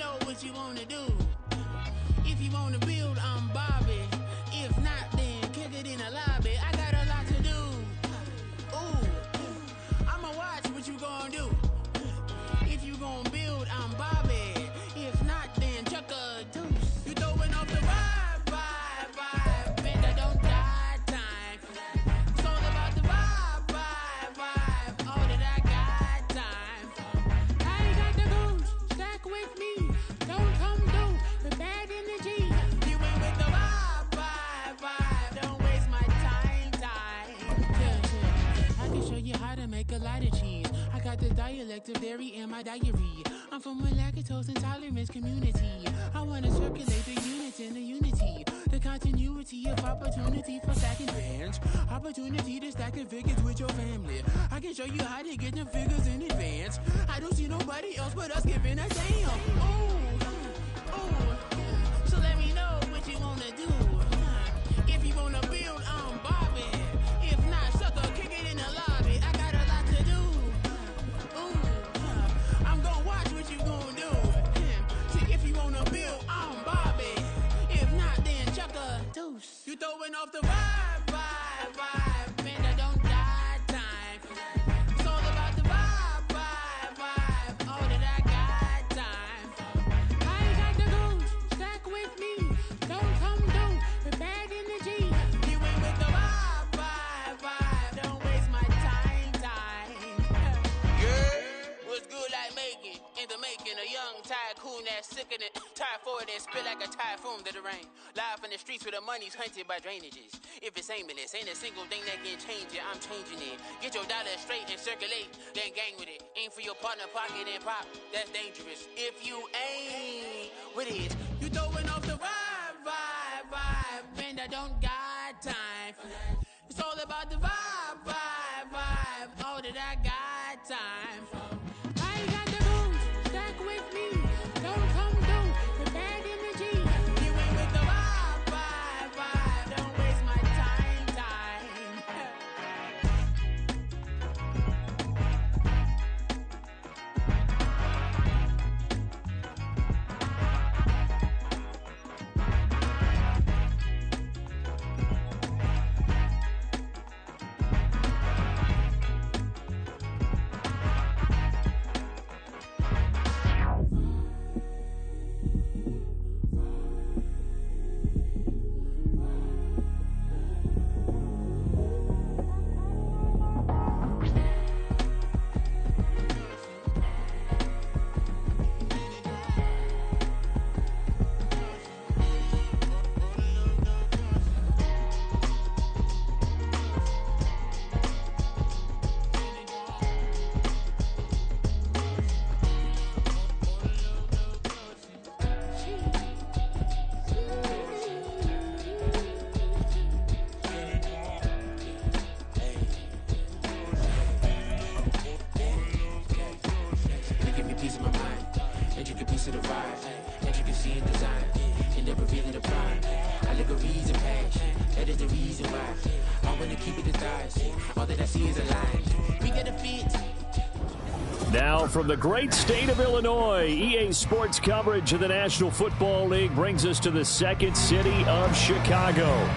know what you wanna do. If you wanna build, I'm Bobby. If not, then kick it in the lobby. I got a lot to do. Ooh, I'ma watch what you gonna do. If you gonna build, I'm Bobby. If not, then chuck a deuce. You throwing off the vibe, vibe, vibe. Man, I don't die time. It's all about the vibe, vibe, vibe. All that I got time. I ain't got the goose, stack with me. Don't come through with bad energy. You ain't with the vibe, vibe, vibe. Don't waste my time. Yeah. I can show you how to make a lot of cheese. I got the dialect of dairy in my diary. I'm from a lactose intolerance community. I wanna circulate the units in the unity. The continuity of opportunity for stacking bands. Opportunity to stack the figures with your family. I can show you how to get the figures in advance. I don't see nobody else but us giving a damn. Ooh. So let me know what you wanna do. If you wanna build, I'm Bobby. If not, sucker, kick it in the lobby. I got a lot to do. Ooh, I'm gonna watch what you gonna do. See, if you wanna build, I'm Bobby. If not, then chuck a deuce. You throwing off the vibe, vibe, vibe. Man, I don't die time. It's all about the vibe, vibe, vibe. All that I got time. I ain't got the goose, stack with me. Don't come through with bad energy. You ain't with the vibe, vibe, vibe. Don't waste my time. Yeah, what's good like making? In the making, a young tycoon that's sicker than typhoid and spit like a typhoon to the rain. Live in the streets where the money's hunted by drainages. If it's aimless, ain't a single thing that can change it. I'm changing it. Get your dollar straight and circulate, then gang with it. Aim for your partner pocket and pop. That's dangerous. If you ain't with it, you throwing off the vibe, vibe, vibe. Man, I don't got time for that. It's all about the vibe, vibe, vibe. All that I got time for. I ain't got the goose, stack with me. Don't come through with bad energy. You ain't with the vibe, vibe, vibe. Don't waste my time. Now from the great state of Illinois, EA Sports coverage of the National Football League brings us to the second city of Chicago.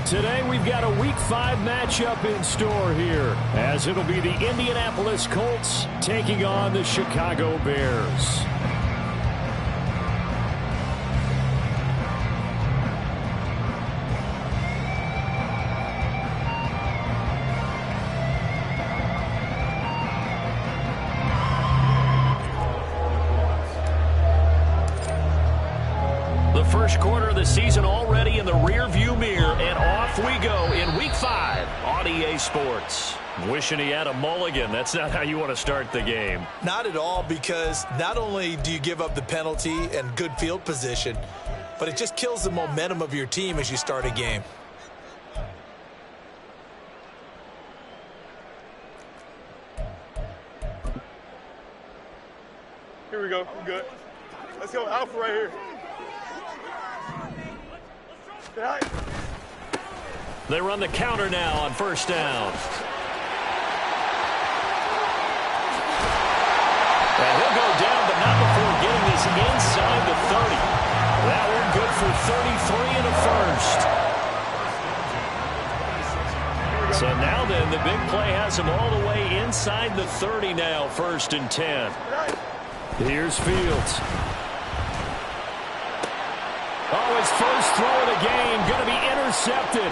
Today we've got a Week 5 matchup in store here, as it'll be the Indianapolis Colts taking on the Chicago Bears. First quarter of the season already in the rearview mirror, and off we go in Week 5 on EA Sports. Wishing he had a mulligan. That's not how you want to start the game. Not at all, because not only do you give up the penalty and good field position, but it just kills the momentum of your team as you start a game. Here we go. We're good. Let's go. Alpha right here. They run the counter now on first down. And he'll go down, but not before getting this inside field, and the big play has him all the way inside the 30 now, 1st and 10. Here's Fields. Oh, his first throw of the game going to be intercepted.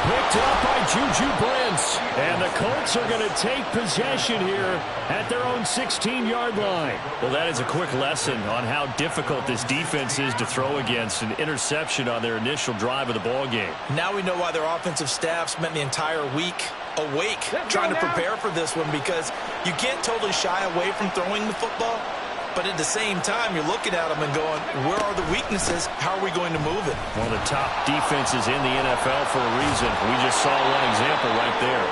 Picked up by Juju Brents. And the Colts are going to take possession here at their own 16-yard line. Well, that is a quick lesson on how difficult this defense is to throw against. An interception on their initial drive of the ball game. Now we know why their offensive staff spent the entire week awake trying to prepare for this one, because you can't totally shy away from throwing the football. But at the same time, you're looking at them and going, where are the weaknesses? How are we going to move it? One of the top defenses in the NFL for a reason. We just saw one example right there.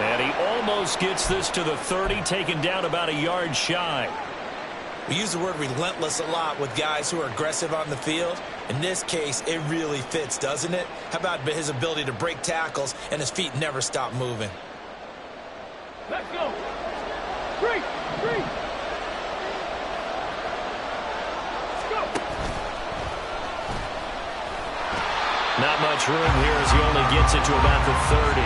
And he almost gets this to the 30, taken down about a yard shy. We use the word relentless a lot with guys who are aggressive on the field. In this case, it really fits, doesn't it? How about his ability to break tackles and his feet never stop moving? Let's go. Three. Not much room here as he only gets it to about the 30.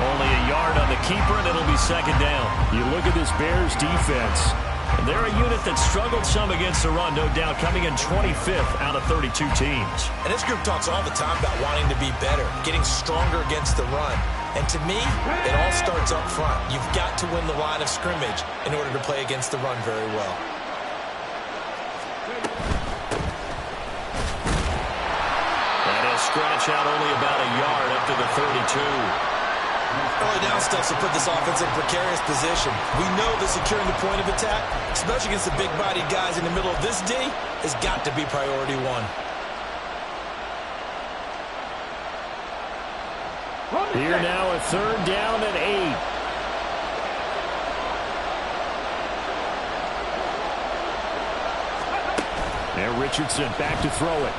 Only a yard on the keeper, and it'll be 2nd down. You look at this Bears defense, and they're a unit that struggled some against the run, no doubt, coming in 25th out of 32 teams. And this group talks all the time about wanting to be better, getting stronger against the run. And to me, it all starts up front. You've got to win the line of scrimmage in order to play against the run very well. Scratch out only about a yard up to the 32. Early down stuff to put this offense in a precarious position. We know that securing the point of attack, especially against the big-bodied guys in the middle of this D, has got to be priority one. Here now a 3rd down and 8. There Richardson back to throw it.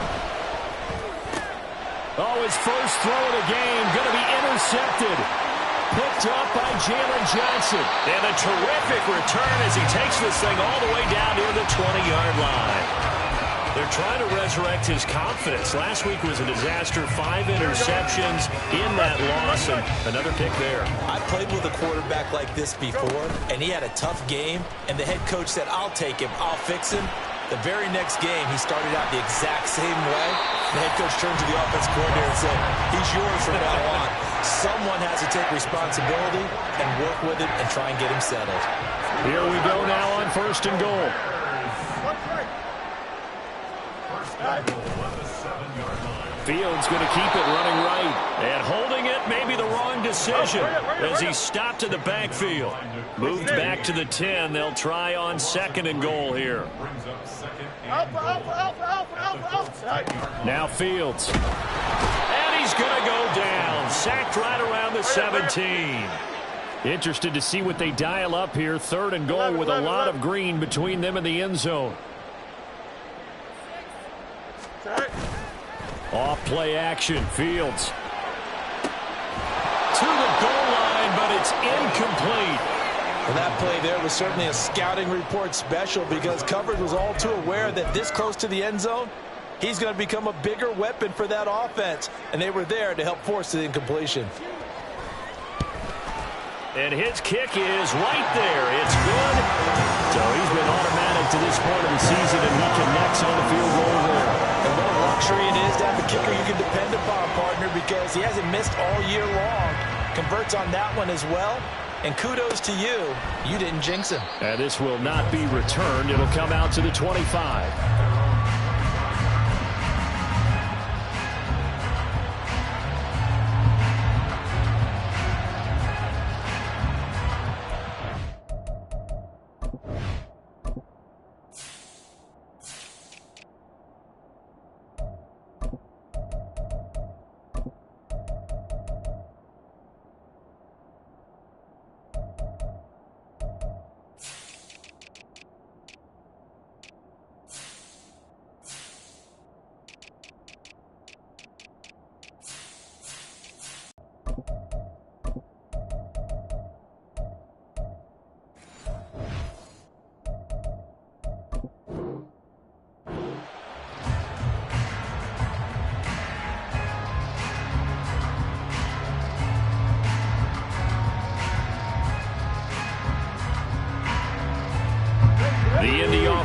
Oh, his first throw of the game going to be intercepted. Picked up by Jalen Johnson. And a terrific return as he takes this thing all the way down near the 20-yard line. They're trying to resurrect his confidence. Last week was a disaster. 5 interceptions in that loss, and another pick there. I played with a quarterback like this before, and he had a tough game, and the head coach said, I'll take him, I'll fix him. The very next game, he started out the exact same way. The head coach turned to the offense coordinator and said, he's yours from now on. Someone has to take responsibility and work with it and try and get him settled. Here we go now on 1st and goal. Fields going to keep it running right. And holding it, maybe the wrong decision as he stopped in the backfield. Moved back to the 10. They'll try on 2nd and goal here. Now Fields. And he's going to go down. Sacked right around the 17. Interested to see what they dial up here. 3rd and goal with a lot of green between them and the end zone. Off play action. Fields. To the goal line, but it's incomplete. And that play there was certainly a scouting report special, because coverage was all too aware that this close to the end zone, he's going to become a bigger weapon for that offense. And they were there to help force the incompletion. And his kick is right there. It's good. So he's been automatic to this point of the season, and he connects on the field goal there. And what a luxury it is to have a kicker you can depend upon, partner, because he hasn't missed all year long. Converts on that one as well. And kudos to you. You didn't jinx him. And this will not be returned. It'll come out to the 25.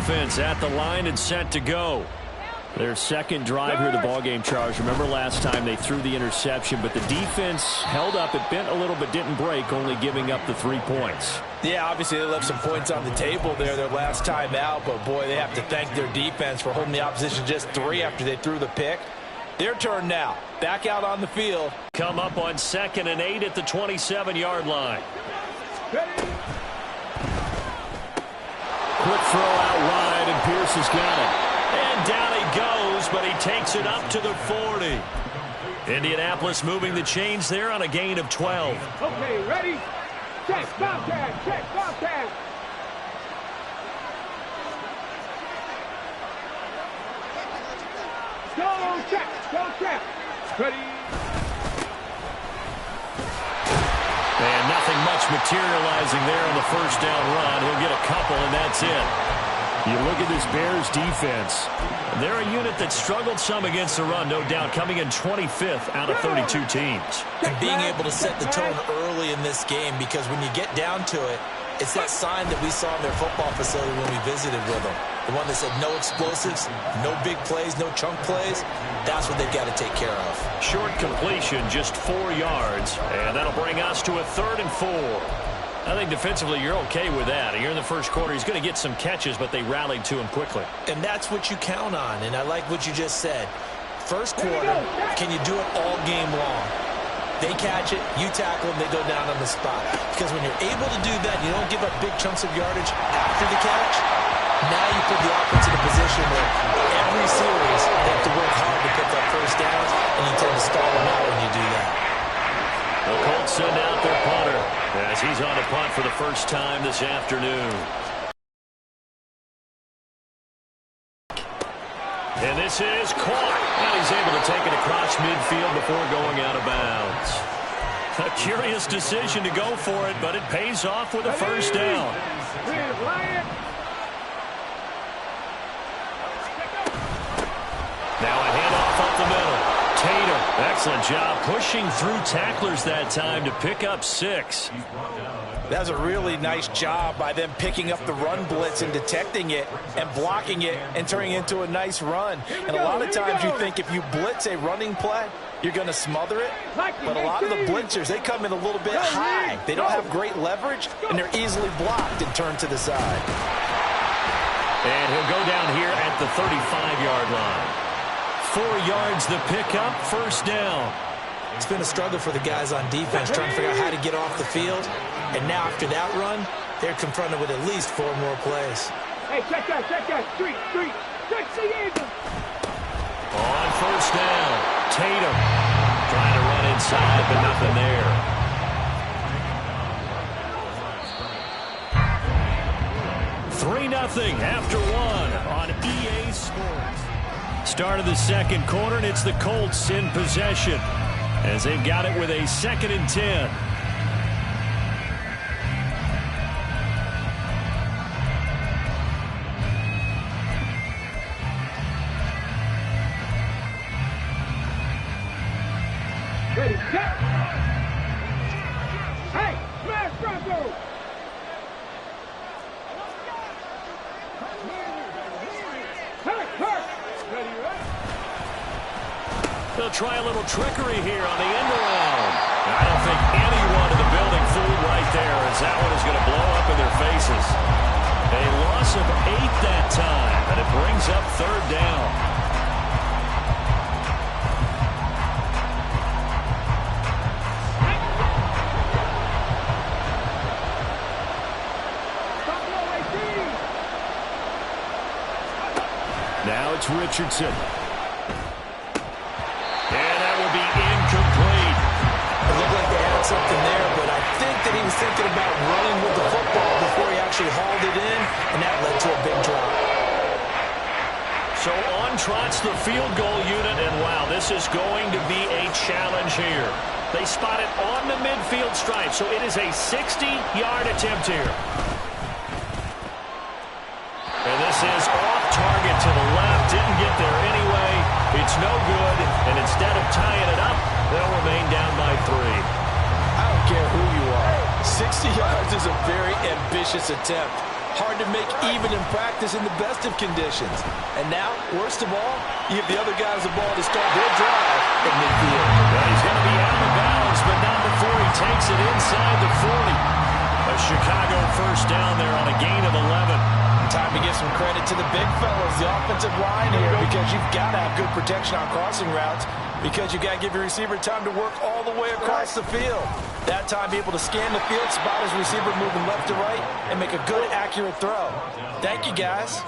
offense at the line and set to go. Their second drive here, the ballgame, Charles. Remember last time they threw the interception, but the defense held up. It bent a little but didn't break, only giving up the 3 points. Yeah, obviously they left some points on the table there their last time out, but boy, they have to thank their defense for holding the opposition just 3 after they threw the pick. Their turn now. Back out on the field. Come up on 2nd and 8 at the 27-yard line. Quick throw out wide, and Pierce has got it. And down he goes, but he takes it up to the 40. Indianapolis moving the chains there on a gain of 12. Okay, ready? Check, contact, check, contact. Go check, go check. Ready? And nothing much materializing there on the first down run. He'll get a couple, and that's it. You look at this Bears defense. They're a unit that struggled some against the run, no doubt, coming in 25th out of 32 teams. And being able to set the tone early in this game, because when you get down to it, it's that sign that we saw in their football facility when we visited with them. The one that said no explosives, no big plays, no chunk plays. That's what they've got to take care of. Short completion, just 4 yards, and that'll bring us to a 3rd and 4. I think defensively you're okay with that. Here in the first quarter, he's going to get some catches, but they rallied to him quickly. And that's what you count on, and I like what you just said. First quarter, can you do it all game long? They catch it, you tackle them, they go down on the spot. Because when you're able to do that, you don't give up big chunks of yardage after the catch. Now you put the offense in a position where every series they have to work hard to pick up first downs, and you tend to stall them out when you do that. The Colts send out their punter as he's on a punt for the first time this afternoon. And this is caught. And he's able to take it across midfield before going out of bounds. A curious decision to go for it, but it pays off with a first down. Now a handoff up the middle. Tatum, excellent job pushing through tacklers that time to pick up 6. That was a really nice job by them picking up the run blitz and detecting it and blocking it and turning it into a nice run. And a lot of times you think if you blitz a running play, you're going to smother it. But a lot of the blitzers, they come in a little bit high. They don't have great leverage, and they're easily blocked and turned to the side. And he'll go down here at the 35-yard line. 4 yards the pickup, first down. It's been a struggle for the guys on defense trying to figure out how to get off the field. And now after that run, they're confronted with at least 4 more plays. Hey, check that, street, check the eagle. On first down, Tatum trying to run inside, but nothing there. Three 3-0 after 1 on EA Sports. Start of the second quarter, and it's the Colts in possession as they've got it with a 2nd and 10. Ready, set. Hey, smash Bronco. They'll try a little trickery here on the end around. I don't think anyone in the building fooled right there, as that one is going to blow up in their faces. A loss of 8 that time, and it brings up 3rd down. Now it's Richardson. Something there, but I think that he was thinking about running with the football before he actually hauled it in, and that led to a big drop. So on trots the field goal unit, and wow, this is going to be a challenge here. They spot it on the midfield stripe, so it is a 60-yard attempt here. And this is off target to the left, didn't get there anyway. It's no good, and instead of tying it up, they'll remain down by 3. I don't care who you are. 60 yards is a very ambitious attempt. Hard to make even in practice in the best of conditions. And now, worst of all, you give the other guys the ball to start their drive at midfield. Well, he's going to be out of bounds, but not before he takes it inside the 40. A Chicago first down there on a gain of 11. Time to give some credit to the big fellas, the offensive line here, because you've got to have good protection on crossing routes, because you've got to give your receiver time to work all the way across the field. That time, be able to scan the field, spot his receiver moving left to right, and make a good, accurate throw. Thank you, guys.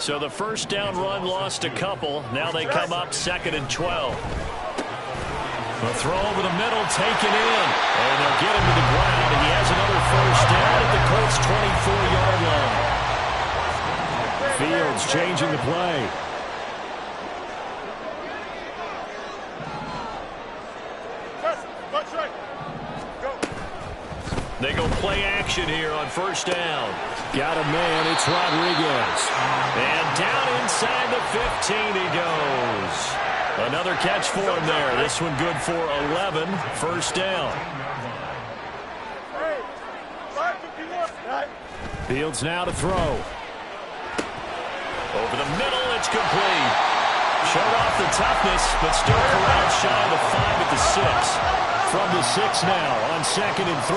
So the first down run lost a couple. Now they come up 2nd and 12. A throw over the middle, taken in, and they'll get him to the ground. He has another first down at the Colts' 24-yard line. Fields changing the play. They go play action here on first down. Got a man, it's Rodriguez. And down inside the 15 he goes. Another catch for him there. This one good for 11. First down. Fields now to throw. Over the middle, it's complete. Showed off the toughness, but still corralled shy of the 5 at the 6. From the 6 now on 2nd and 3.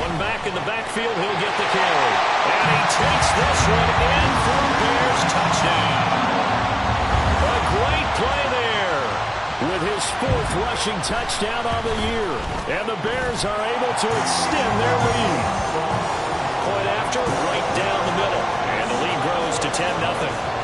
One back in the backfield, he'll get the carry. And he takes this one in for a Bears touchdown. A great play there with his 4th rushing touchdown on the year. And the Bears are able to extend their lead. Point after, right down the middle. And the lead grows to 10-0.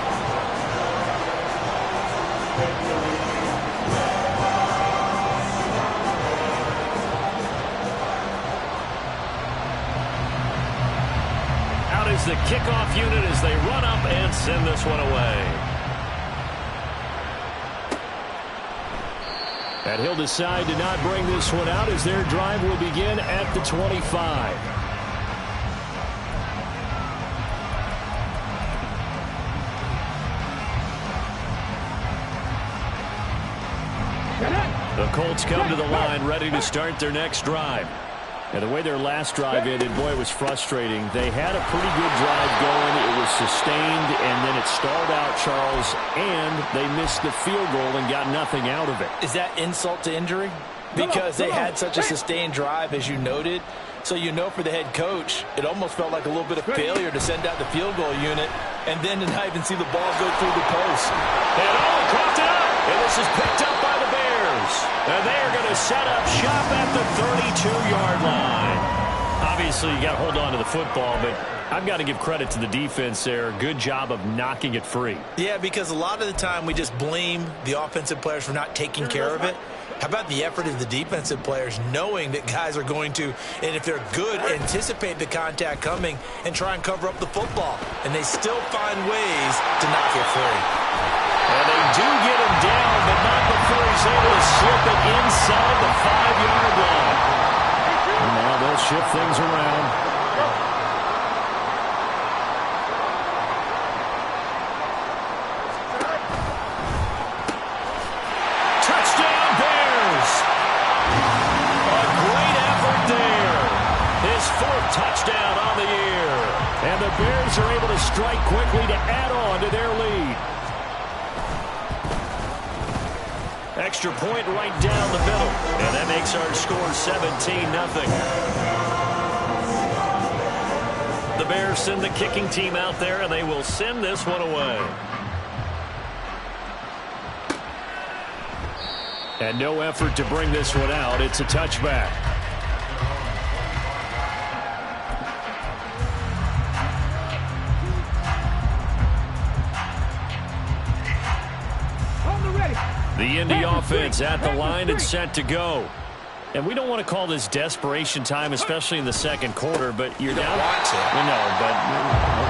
Out is the kickoff unit as they run up and send this one away. And he'll decide to not bring this one out as their drive will begin at the 25. The Colts come to the line ready to start their next drive. And the way their last drive ended, boy, it was frustrating. They had a pretty good drive going. It was sustained, and then it stalled out, Charles, and they missed the field goal and got nothing out of it. Is that insult to injury? Because they had such a sustained drive, as you noted. So you know for the head coach, it almost felt like a little bit of failure to send out the field goal unit and then to not even see the ball go through the post. And caught it up, and this is picked up by the Bears. And they are going to set up shop at the 32-yard line. Obviously, you got to hold on to the football, but I've got to give credit to the defense there. Good job of knocking it free. Yeah, because a lot of the time we just blame the offensive players for not taking care of it. How about the effort of the defensive players knowing that guys are going to, and if they're good, anticipate the contact coming and try and cover up the football. And they still find ways to knock it free. And they do get him down, but not before he's able to slip it inside the 5-yard line. Now they'll shift things around. Touchdown, Bears! A great effort there. His 4th touchdown on the year. And the Bears are able to strike quickly to add on to their lead. Extra point right down the middle. And that makes our score 17-0. The Bears send the kicking team out there, and they will send this one away. And no effort to bring this one out. It's a touchback. The Indy offense at the line and set to go. And we don't want to call this desperation time, especially in the second quarter, but you're down. No, but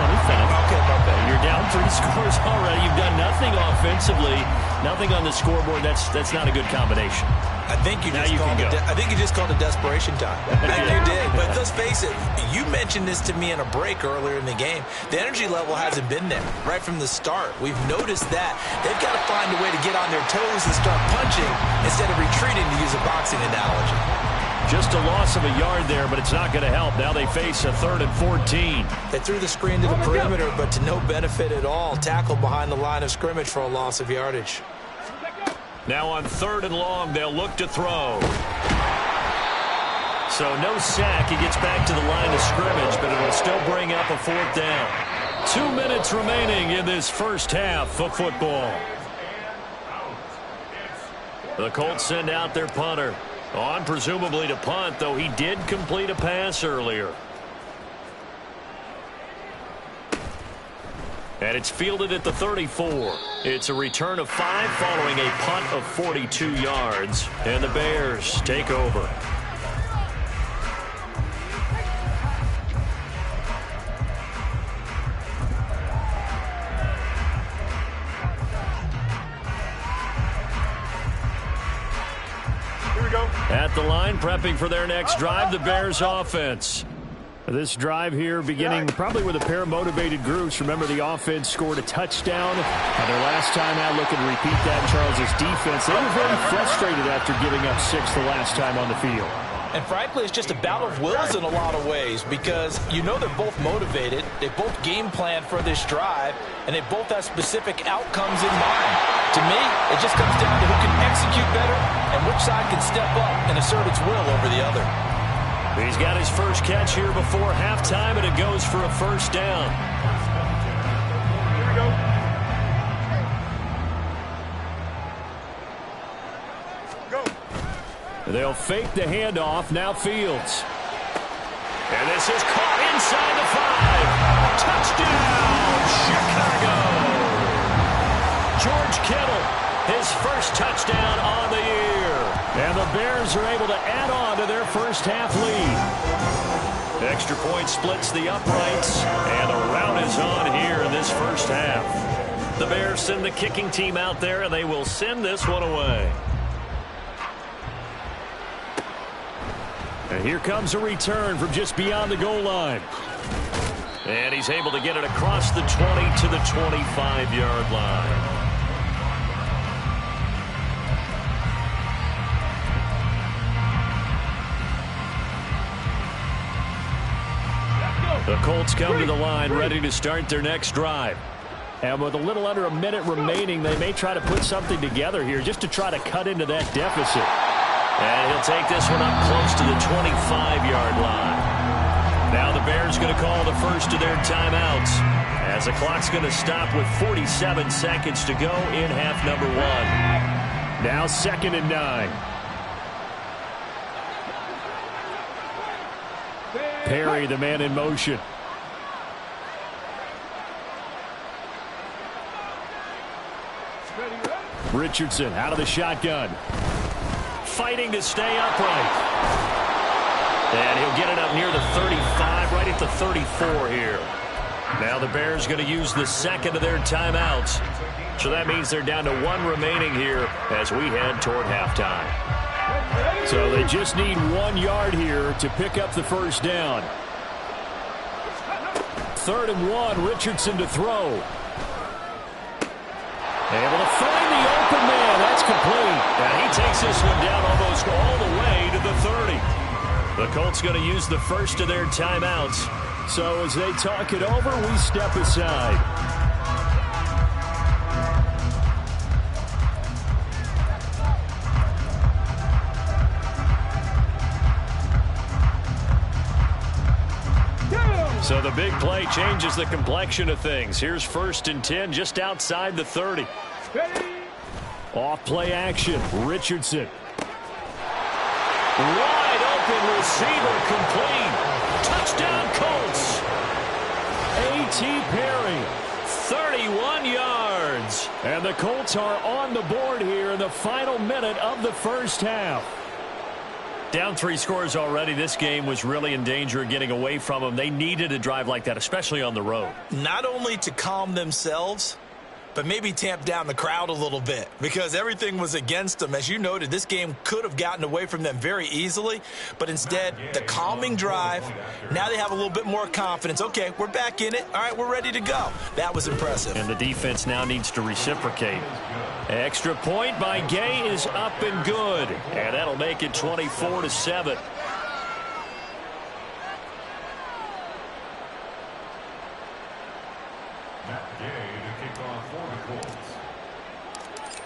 let me finish. Okay. You're down 3 scores already. You've done nothing offensively, nothing on the scoreboard. That's not a good combination. I think you just called it desperation time. You did. But let's face it, you mentioned this to me in a break earlier in the game. The energy level hasn't been there right from the start. We've noticed that. They've got to find a way to get on their toes and start punching instead of retreating, to use a boxing analogy. Just a loss of a yard there, but it's not going to help. Now they face a 3rd and 14. They threw the screen to the perimeter, but to no benefit at all. Tackled behind the line of scrimmage for a loss of yardage. Now on 3rd and long, they'll look to throw. So no sack. He gets back to the line of scrimmage, but it'll still bring up a 4th down. 2 minutes remaining in this first half of football. The Colts send out their punter. On presumably to punt, though he did complete a pass earlier. And it's fielded at the 34. It's a return of 5 following a punt of 42 yards. And the Bears take over. At the line, prepping for their next drive, the Bears offense. This drive here beginning probably with a pair of motivated groups. Remember, the offense scored a touchdown. And their last time out, looking to repeat that in Charles' defense. They were very frustrated after giving up 6 the last time on the field. And frankly, it's just a battle of wills in a lot of ways because you know they're both motivated, they both game plan for this drive, and they both have specific outcomes in mind. To me, it just comes down to who can execute better and which side can step up and assert its will over the other. He's got his first catch here before halftime, and it goes for a 1st down. Here we go. They'll fake the handoff. Now Fields. And this is caught inside the 5. Touchdown, Chicago. George Kittle, his first touchdown on the year. And the Bears are able to add on to their first half lead. Extra point splits the uprights, and the rout is on here in this first half. The Bears send the kicking team out there, and they will send this one away. And here comes a return from just beyond the goal line. And he's able to get it across the 20 to the 25-yard line. The Colts come to the line ready to start their next drive. And with a little under a minute remaining, they may try to put something together here just to try to cut into that deficit. And he'll take this one up close to the 25-yard line. Now the Bears going to call the first of their timeouts as the clock's going to stop with 47 seconds to go in half number 1. Now 2nd and 9. Perry, the man in motion. Richardson out of the shotgun. Fighting to stay upright. And he'll get it up near the 35, right at the 34 here. Now the Bears going to use the second of their timeouts. So that means they're down to 1 remaining here as we head toward halftime. So they just need 1 yard here to pick up the first down. 3rd and 1, Richardson to throw. Able to find the open man. That's complete. And he takes this one down almost all the way to the 30. The Colts going to use the first of their timeouts. So as they talk it over, we step aside. So the big play changes the complexion of things. Here's 1st and 10 just outside the 30. Off play action. Richardson. Wide open receiver complete. Touchdown Colts. A.T. Perry. 31 yards. And the Colts are on the board here in the final minute of the first half. Down 3 scores already. This game was really in danger of getting away from them. They needed a drive like that, especially on the road. Not only to calm themselves, but maybe tamp down the crowd a little bit because everything was against them. As you noted, this game could have gotten away from them very easily, but instead, the calming drive, now they have a little bit more confidence. Okay, we're back in it. All right, we're ready to go. That was impressive. And the defense now needs to reciprocate. Extra point by Gay is up and good, and that'll make it 24-7.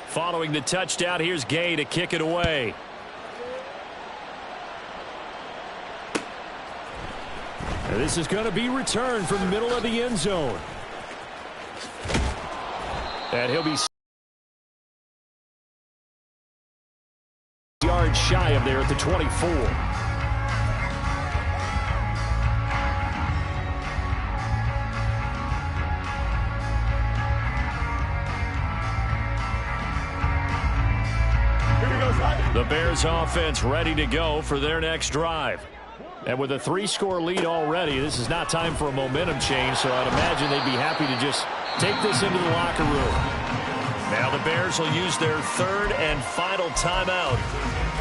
Following the touchdown, here's Gay to kick it away. And this is going to be returned from the middle of the end zone. And he'll be yards shy of there at the 24. The Bears offense ready to go for their next drive. And with a 3-score lead already, this is not time for a momentum change, so I'd imagine they'd be happy to just take this into the locker room. Now the Bears will use their third and final timeout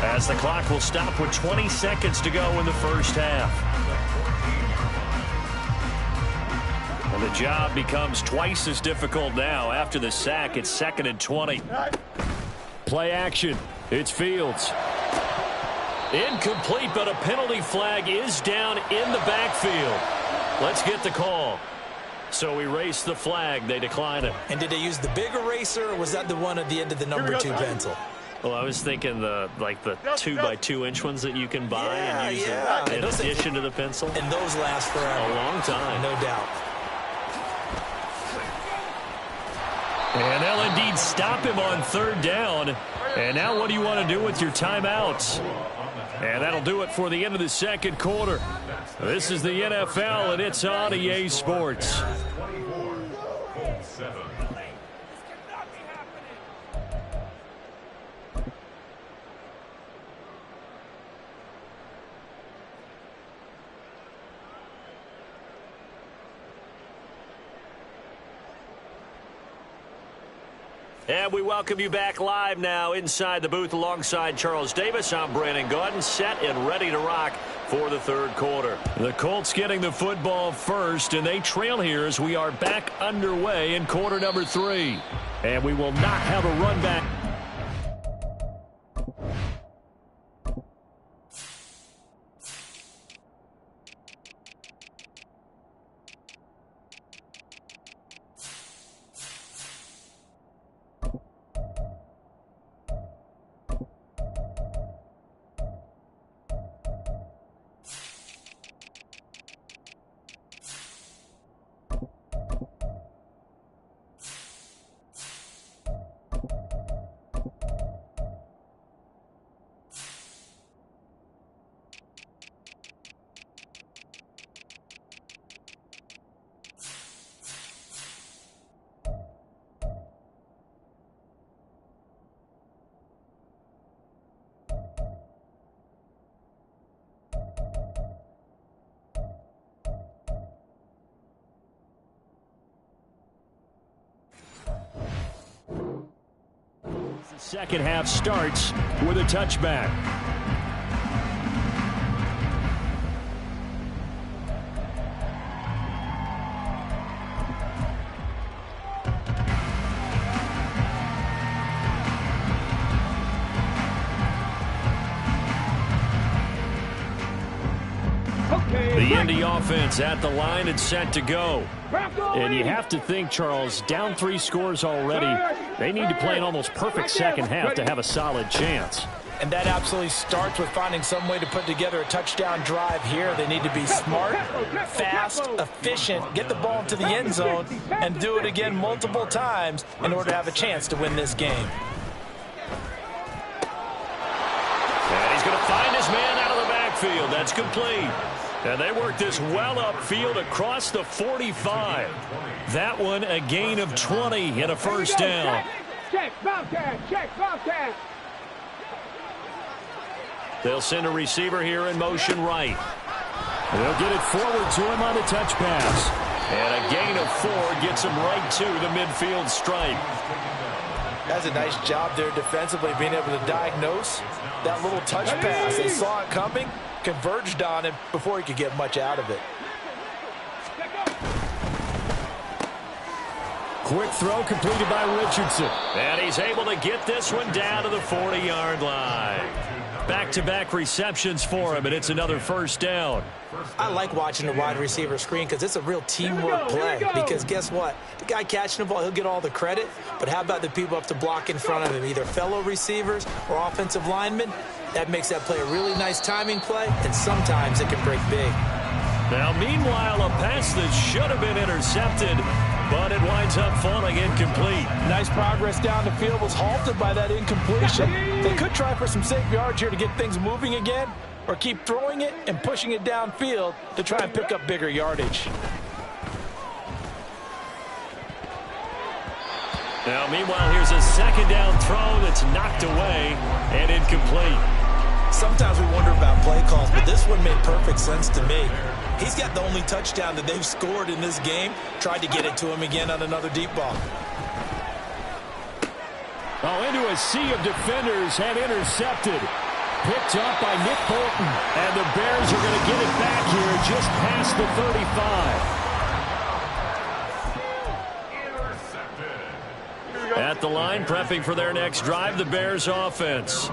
as the clock will stop with 20 seconds to go in the first half. And the job becomes twice as difficult now. After the sack, it's 2nd and 20. Play action. It's Fields. Incomplete, but a penalty flag is down in the backfield. Let's get the call. So erase the flag. They decline it. And did they use the big eraser, or was that the one at the end of the number 2 pencil? Well, I was thinking the 2x2-inch ones that you can buy and use in addition to the pencil. And those last forever. A long time. No doubt. And they'll indeed stop him on 3rd down. And now what do you want to do with your timeouts? And that'll do it for the end of the second quarter. This is the NFL, and it's on EA Sports. And we welcome you back live now inside the booth alongside Charles Davis. I'm Brandon Gaudin, set and ready to rock for the third quarter. The Colts getting the football first, and they trail here as we are back underway in quarter number 3. And we will not have a run back. Second half starts with a touchback. The Indy offense at the line and set to go. And you have to think, Charles, down 3 scores already. They need to play an almost perfect second half to have a solid chance. And that absolutely starts with finding some way to put together a touchdown drive here. They need to be smart, fast, efficient, get the ball into the end zone, and do it again multiple times in order to have a chance to win this game. And he's going to find his man out of the backfield. That's complete. And they work this well upfield across the 45. That one a gain of 20 and a first down. Check, Bobcat, check, Bobcat. They'll send a receiver here in motion right. They'll get it forward to him on a touch pass. And a gain of 4 gets him right to the midfield stripe. That's a nice job there defensively, being able to diagnose that little touch pass. They saw it coming, converged on him before he could get much out of it. Quick throw completed by Richardson. And he's able to get this one down to the 40-yard line. Back-to-back receptions for him, and it's another first down. I like watching the wide receiver screen because it's a real teamwork play. Because guess what? The guy catching the ball, he'll get all the credit. But how about the people up to block in front of him, either fellow receivers or offensive linemen? That makes that play a really nice timing play, and sometimes it can break big. Now, meanwhile, a pass that should have been intercepted, but it winds up falling incomplete. Nice progress down the field, was halted by that incompletion. They could try for some safe yards here to get things moving again, or keep throwing it and pushing it downfield to try and pick up bigger yardage. Now, meanwhile, here's a second down throw that's knocked away and incomplete. Sometimes we wonder about play calls, but this one made perfect sense to me. He's got the only touchdown that they've scored in this game. Tried to get it to him again on another deep ball. Oh, into a sea of defenders and intercepted. Picked up by Nick Bolton. And the Bears are going to get it back here just past the 35. At the line, prepping for their next drive, the Bears offense.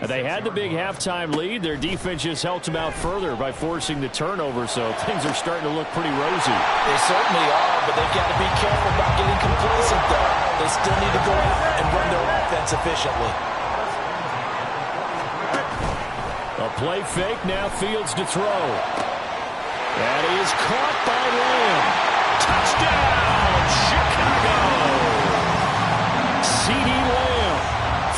And they had the big halftime lead. Their defense just helped them out further by forcing the turnover, so things are starting to look pretty rosy. They certainly are, but they've got to be careful about getting complacent, though. They still need to go out and run their offense efficiently. A play fake, now Fields to throw. And he is caught by Lamb. Touchdown, Chicago! CeeDee Lamb,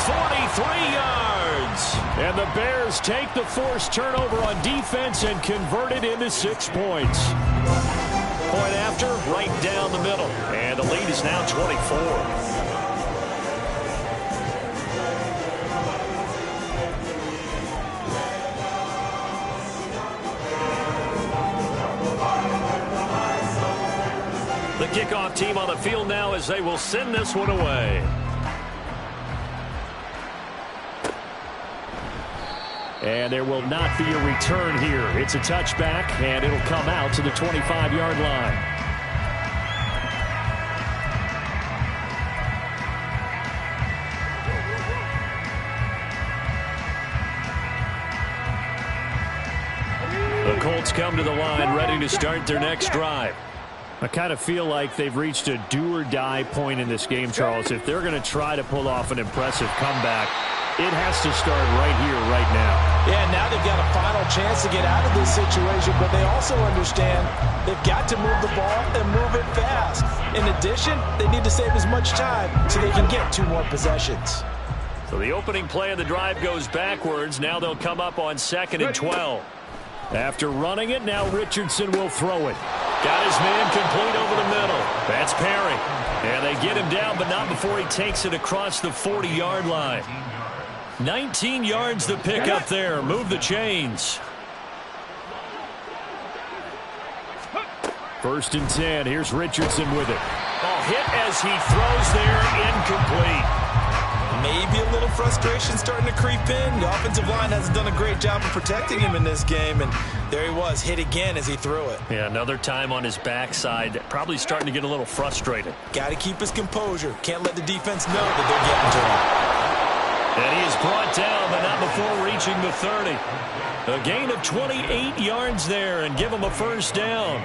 43 yards. And the Bears take the forced turnover on defense and convert it into 6 points. Point after, right down the middle. And the lead is now 24. The kickoff team on the field now as they will send this one away. And there will not be a return here. It's a touchback, and it'll come out to the 25-yard line. The Colts come to the line, ready to start their next drive. I kind of feel like they've reached a do-or-die point in this game, Charles. If they're going to try to pull off an impressive comeback, it has to start right here, right now. Yeah, now they've got a final chance to get out of this situation, but they also understand they've got to move the ball and move it fast. In addition, they need to save as much time so they can get 2 more possessions. So the opening play of the drive goes backwards. Now they'll come up on 2nd and 12. After running it, now Richardson will throw it. Got his man complete over the middle. That's Perry. And they get him down, but not before he takes it across the 40-yard line. 19 yards to pick up there. Move the chains. 1st and 10. Here's Richardson with it. Oh, hit as he throws there. Incomplete. Maybe a little frustration starting to creep in. The offensive line hasn't done a great job of protecting him in this game, and there he was, hit again as he threw it. Yeah, another time on his backside. Probably starting to get a little frustrated. Got to keep his composure. Can't let the defense know that they're getting to him. And he is brought down, but not before reaching the 30. A gain of 28 yards there and give him a first down.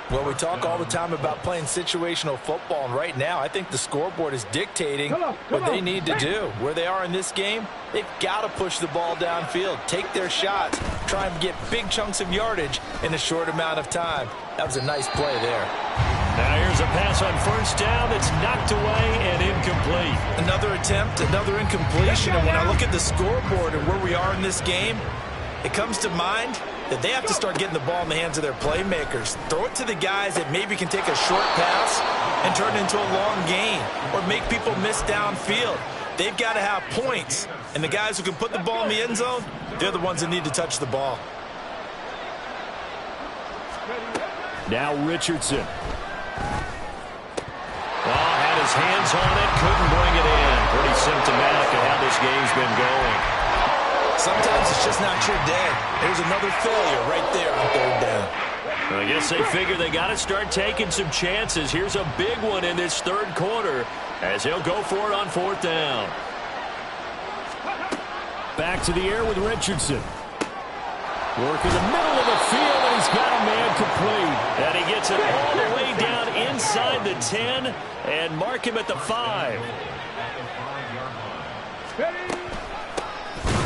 Well, we talk all the time about playing situational football, and right now I think the scoreboard is dictating what they need to do. Where they are in this game, they've got to push the ball downfield, take their shots, try and get big chunks of yardage in a short amount of time. That was a nice play there. Now here's a pass on first down. It's knocked away and incomplete. Another attempt, another incompletion, and when I look at the scoreboard and where we are in this game, it comes to mind that they have to start getting the ball in the hands of their playmakers. Throw it to the guys that maybe can take a short pass and turn it into a long gain or make people miss downfield. They've got to have points, and the guys who can put the ball in the end zone, they're the ones that need to touch the ball. Now Richardson. Oh, had his hands on it, couldn't bring it in. Pretty symptomatic of how this game's been going. Sometimes it's just not your day. There's another failure right there on third down. I guess they figure they got to start taking some chances. Here's a big one in this third quarter as he'll go for it on fourth down. Back to the air with Richardson. Work in the middle of the field, and he's got a man complete. And he gets it all the way down inside the 10 and mark him at the 5.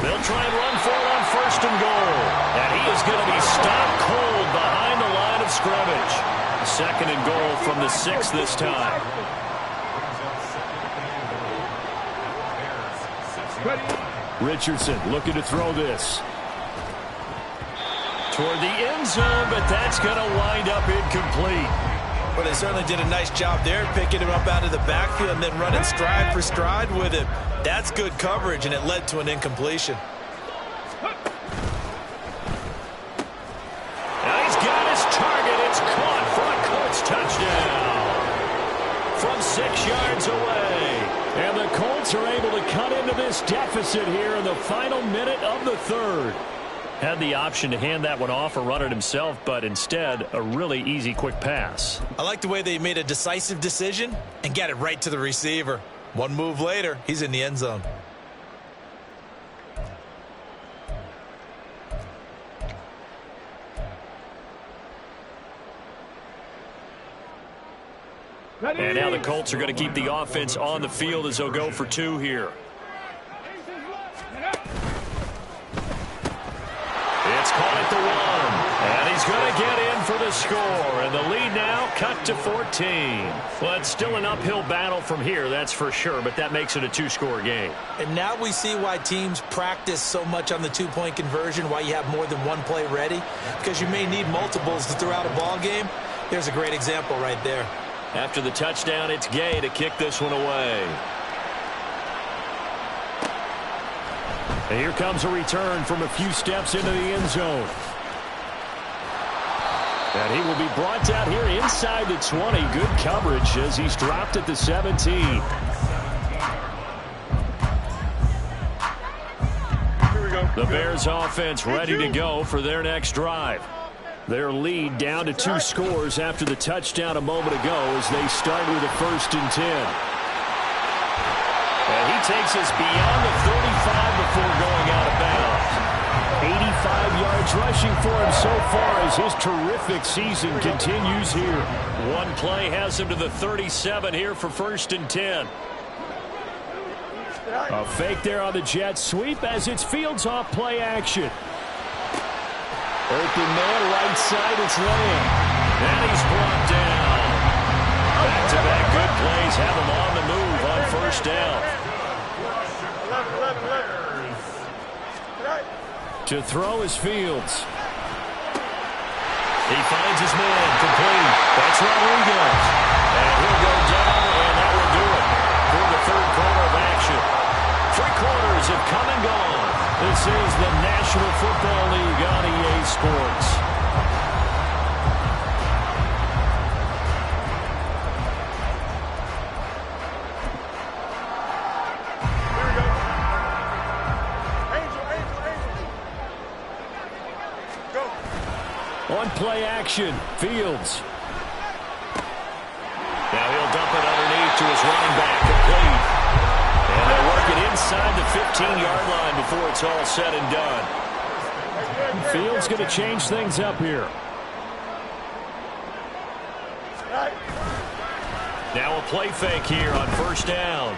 They'll try and run for it on first and goal. And he is going to be stopped cold behind the line of scrimmage. Second and goal from the 6 this time. Richardson looking to throw this. Toward the end zone, but that's going to wind up incomplete. Well, they certainly did a nice job there, picking him up out of the backfield and then running stride for stride with him. That's good coverage, and it led to an incompletion. Now he's got his target. It's caught for a Colts touchdown from 6 yards away. And the Colts are able to cut into this deficit here in the final minute of the third. Had the option to hand that one off or run it himself, but instead a really easy quick pass. I like the way they made a decisive decision and got it right to the receiver. One move later, he's in the end zone. And now the Colts are going to keep the offense on the field as they'll go for 2 here. It's caught at the 1. And he's going to get in for the score. And the lead now cut to 14. Well, it's still an uphill battle from here, that's for sure. But that makes it a 2-score game. And now we see why teams practice so much on the 2-point conversion, why you have more than one play ready. Because you may need multiples to throw out a ball game. There's a great example right there. After the touchdown, it's Gay to kick this one away. And here comes a return from a few steps into the end zone. And he will be brought down here inside the 20. Good coverage as he's dropped at the 17. Here we go. The Bears offense ready to go for their next drive. Their lead down to 2 scores after the touchdown a moment ago as they start with a 1st and 10. And he takes us beyond the 35 before going out of bounds. 85 yards rushing for him so far as his terrific season continues here. One play has him to the 37 here for 1st and 10. A fake there on the jet sweep as it's Fields off play action. Open man, right side, it's Lamb. And he's brought down. Back-to-back good plays have him on the move on 1st down. To throw is Fields. He finds his man, complete. That's Rodriguez. And he'll go down, and that will do it for the 3rd quarter of action. 3 quarters have come and gone. This is the National Football League on EA Sports. Here we go. Angel. Go. On play action, Fields. Now he'll dump it underneath to his running back, complete. And they'll work it inside the 15-yard line before it's all said and done. Fields going to change things up here. Now a play fake here on 1st down.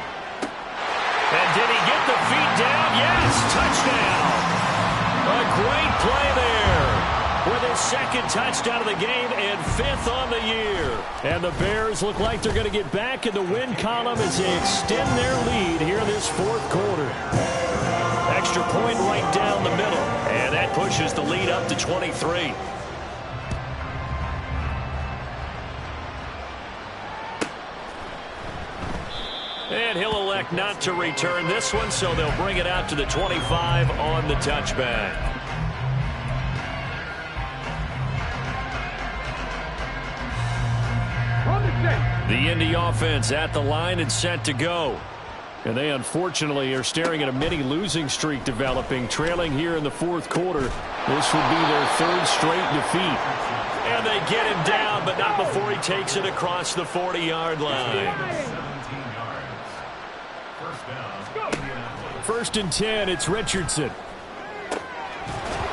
And did he get the feet down? Yes, touchdown. A great play there. With his 2nd touchdown of the game and 5th on the year. And the Bears look like they're going to get back in the win column as they extend their lead here this 4th quarter. Extra point right down the middle. And that pushes the lead up to 23. And he'll elect not to return this one, so they'll bring it out to the 25 on the touchback. The Indy offense at the line and set to go. And they unfortunately are staring at a mini losing streak developing, trailing here in the fourth quarter. This would be their third straight defeat. And they get him down, but not before he takes it across the 40-yard line. First and 10, it's Richardson.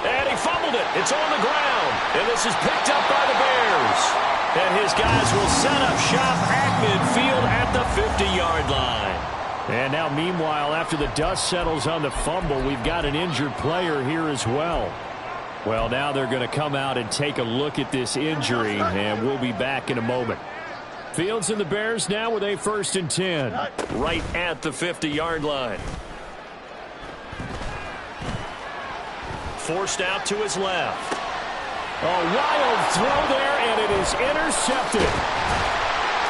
And he fumbled it. It's on the ground. And this is picked up by the Bears. And his guys will set up shop at midfield at the 50-yard line. And now, meanwhile, after the dust settles on the fumble, we've got an injured player here as well. Well, now they're going to come out and take a look at this injury, and we'll be back in a moment. Fields and the Bears now with a first and 10, right at the 50-yard line. Forced out to his left. A wild throw there, and it is intercepted.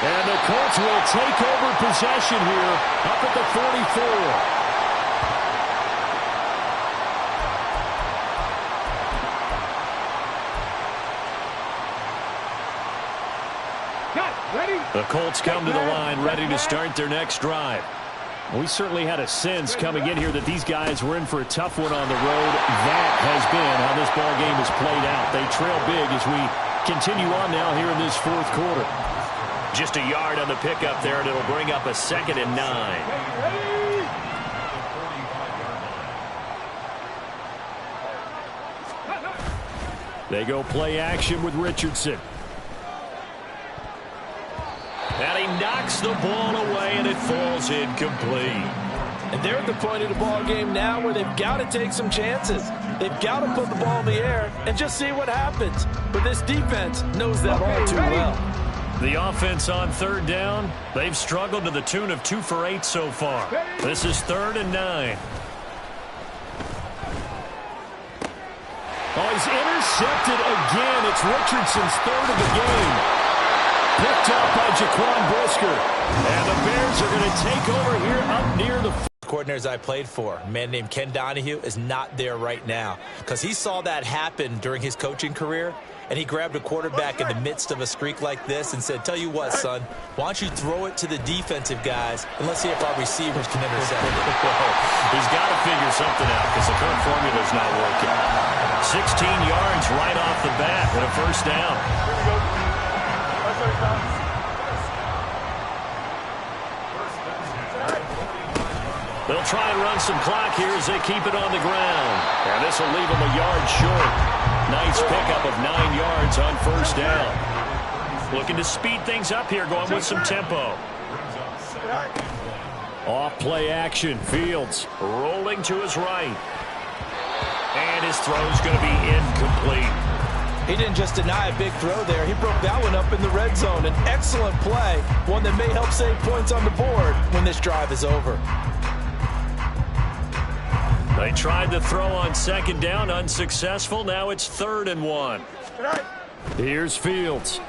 And the Colts will take over possession here up at the 44. The Colts come to the line ready to start their next drive. We certainly had a sense coming in here that these guys were in for a tough one on the road. That has been how this ball game has played out. They trail big as we continue on now here in this fourth quarter. Just a yard on the pickup there, and it'll bring up a 2nd and 9. They go play action with Richardson. And he knocks the ball away, and it falls incomplete. And they're at the point of the ball game now where they've got to take some chances. They've got to put the ball in the air and just see what happens. But this defense knows that all too well. The offense on third down, they've struggled to the tune of 2 for 8 so far. This is 3rd and 9. Oh, he's intercepted again. It's Richardson's 3rd of the game. Picked up by Jaquan Brisker. And the Bears are going to take over here up near the coordinators I played for, a man named Ken Donahue, is not there right now because he saw that happen during his coaching career, and he grabbed a quarterback in the midst of a streak like this and said, tell you what, son, why don't you throw it to the defensive guys and let's see if our receivers can intercept it. He's got to figure something out because the current formula is not working. 16 yards right off the bat and a first down. Here we go. That's what it's They'll try and run some clock here as they keep it on the ground. And this will leave them a yard short. Nice pickup of 9 yards on first down. Looking to speed things up here, going with some tempo. Off play action. Fields rolling to his right. And his throw's going to be incomplete. He didn't just deny a big throw there. He broke that one up in the red zone. An excellent play. One that may help save points on the board when this drive is over. They tried to throw on second down, unsuccessful. Now it's 3rd and 1. Here's Fields.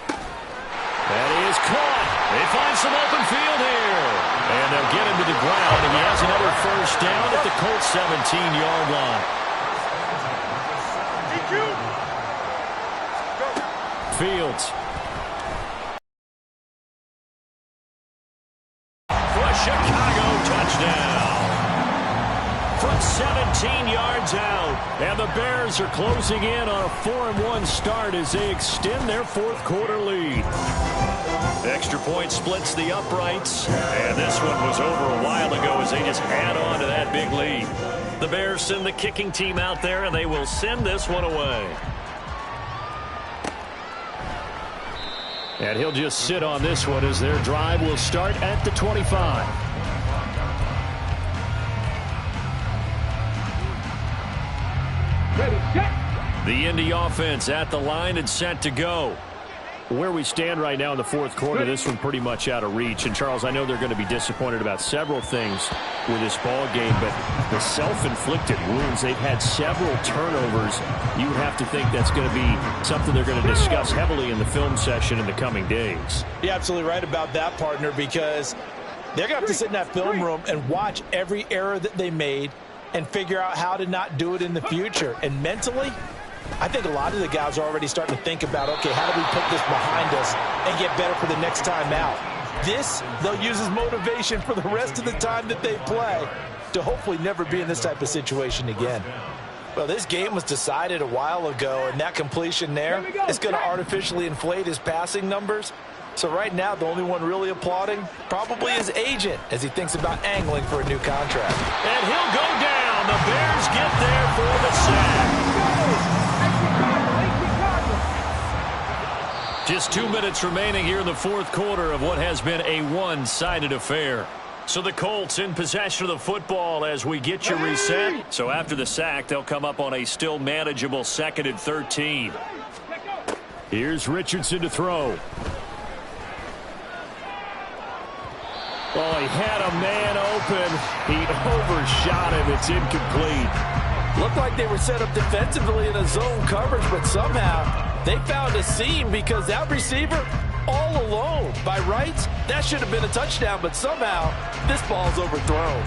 That is caught. They find some open field here. And they'll get him to the ground, and he has another first down at the Colts 17-yard line. Fields. For a Chicago touchdown. From 17 yards out. And the Bears are closing in on a 4-1 start as they extend their fourth quarter lead. Extra point splits the uprights. And this one was over a while ago as they just add on to that big lead. The Bears send the kicking team out there, and they will send this one away. And he'll just sit on this one as their drive will start at the 25. Ready, set. The Indy offense at the line and set to go. Where we stand right now in the fourth quarter, this one pretty much out of reach. And, Charles, I know they're going to be disappointed about several things with this ball game, but the self-inflicted wounds, they've had several turnovers. You would have to think that's going to be something they're going to discuss heavily in the film session in the coming days. You're absolutely right about that, partner, because they're going to have to sit in that film room and watch every error that they made and figure out how to not do it in the future. And mentally, I think a lot of the guys are already starting to think about, okay, how do we put this behind us and get better for the next time out? This, they'll use as motivation for the rest of the time that they play to hopefully never be in this type of situation again. Well, this game was decided a while ago, and that completion there is going to artificially inflate his passing numbers. So right now, the only one really applauding probably his agent as he thinks about angling for a new contract. And he'll go down. The Bears get there for the sack. Just 2 minutes remaining here in the fourth quarter of what has been a one-sided affair. So the Colts in possession of the football as we get you reset. So after the sack, they'll come up on a still manageable 2nd and 13. Here's Richardson to throw. Oh, he had a man open. He overshot him. It's incomplete. Looked like they were set up defensively in a zone coverage, but somehow they found a seam because that receiver all alone. By rights, that should have been a touchdown, but somehow this ball's overthrown.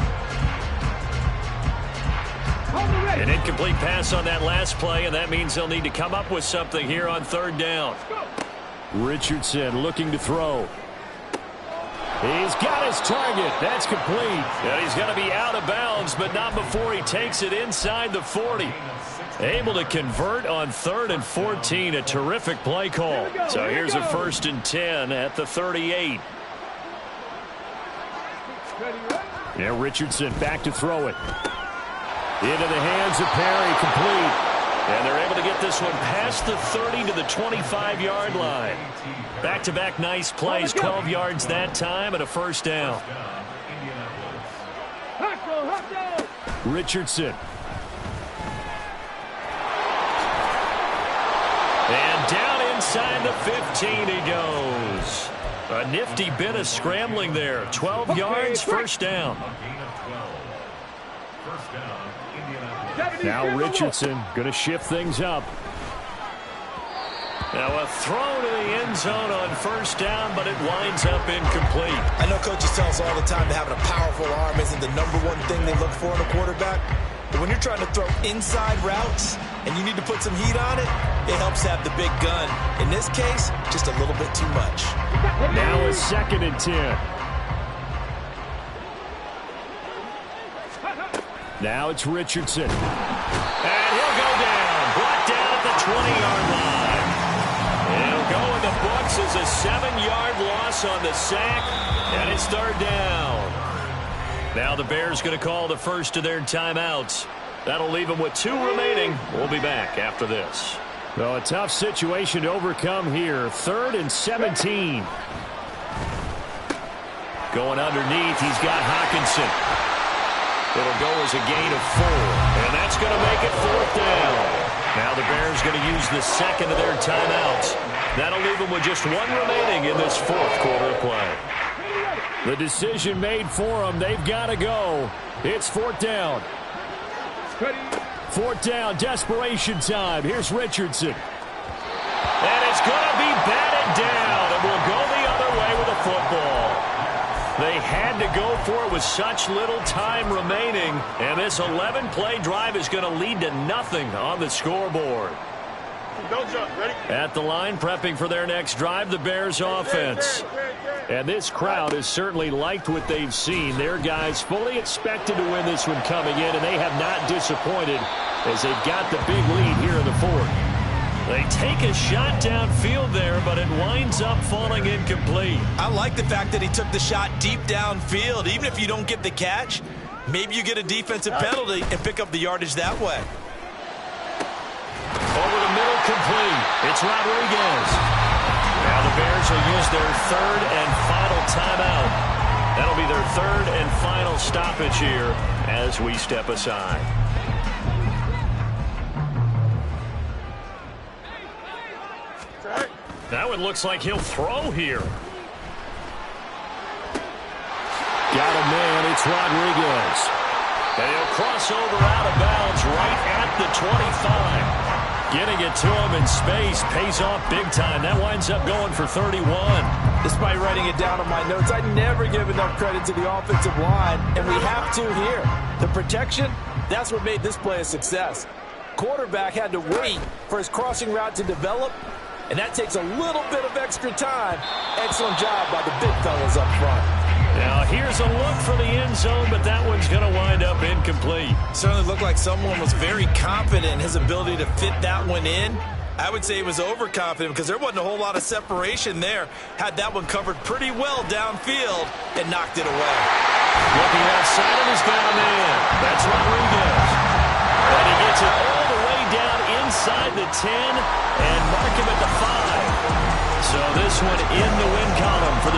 An incomplete pass on that last play, and that means they'll need to come up with something here on 3rd down. Richardson looking to throw. He's got his target. That's complete. And he's going to be out of bounds, but not before he takes it inside the 40. Able to convert on 3rd and 14. A terrific play call. So here's a 1st and 10 at the 38. Yeah, Richardson back to throw it. Into the hands of Perry, complete. And they're able to get this one past the 30 to the 25-yard line. Back-to-back nice plays, 12 yards that time, and a 1st down. Richardson. And down inside the 15 he goes. A nifty bit of scrambling there. 12 yards, 1st down. Now Richardson going to shift things up. Now a throw to the end zone on 1st down, but it winds up incomplete. I know coaches tell us all the time that having a powerful arm isn't the #1 thing they look for in a quarterback. But when you're trying to throw inside routes and you need to put some heat on it, it helps have the big gun. In this case, just a little bit too much. Now a 2nd and 10. Now it's Richardson. And he'll go down. Brought down at the 20-yard line. He'll go in the books as a 7-yard loss on the sack. And it's 3rd down. Now the Bears going to call the first of their timeouts. That'll leave them with 2 remaining. We'll be back after this. Well, a tough situation to overcome here. 3rd and 17. Going underneath, he's got Hawkinson. It'll go as a gain of 4, and that's going to make it 4th down. Now the Bears going to use the 2nd of their timeouts. That'll leave them with just 1 remaining in this 4th quarter play. The decision made for them. They've got to go. It's 4th down. 4th down, desperation time. Here's Richardson. And it's going to be batted down, and we'll go the other way with a football. They had to go for it with such little time remaining, and this 11-play drive is going to lead to nothing on the scoreboard. Don't jump. Ready? At the line, prepping for their next drive, the Bears offense. And this crowd has certainly liked what they've seen. Their guys fully expected to win this one coming in, and they have not disappointed as they've got the big lead here in the 4th. They take a shot downfield there, but it winds up falling incomplete. I like the fact that he took the shot deep downfield. Even if you don't get the catch, maybe you get a defensive penalty and pick up the yardage that way. Over the middle, complete. It's Rodriguez. Now the Bears will use their 3rd and final timeout. That'll be their 3rd and final stoppage here as we step aside. Now it looks like he'll throw here. Got a man, it's Rodriguez. And he'll cross over out of bounds right at the 25. Getting it to him in space pays off big time. That winds up going for 31. Despite writing it down on my notes, I never give enough credit to the offensive line, and we have to here. The protection, that's what made this play a success. quarterback had to wait for his crossing route to develop, and that takes a little bit of extra time. Excellent job by the big fellas up front. Now here's a look for the end zone, but that one's going to wind up incomplete. Certainly looked like someone was very confident in his ability to fit that one in. I would say he was overconfident because there wasn't a whole lot of separation there. Had that one covered pretty well downfield and knocked it away. Looking outside of his got a man. That's Rodriguez. And he gets it all the way down inside the 10 and mark him at the 5. So this one in the win column for the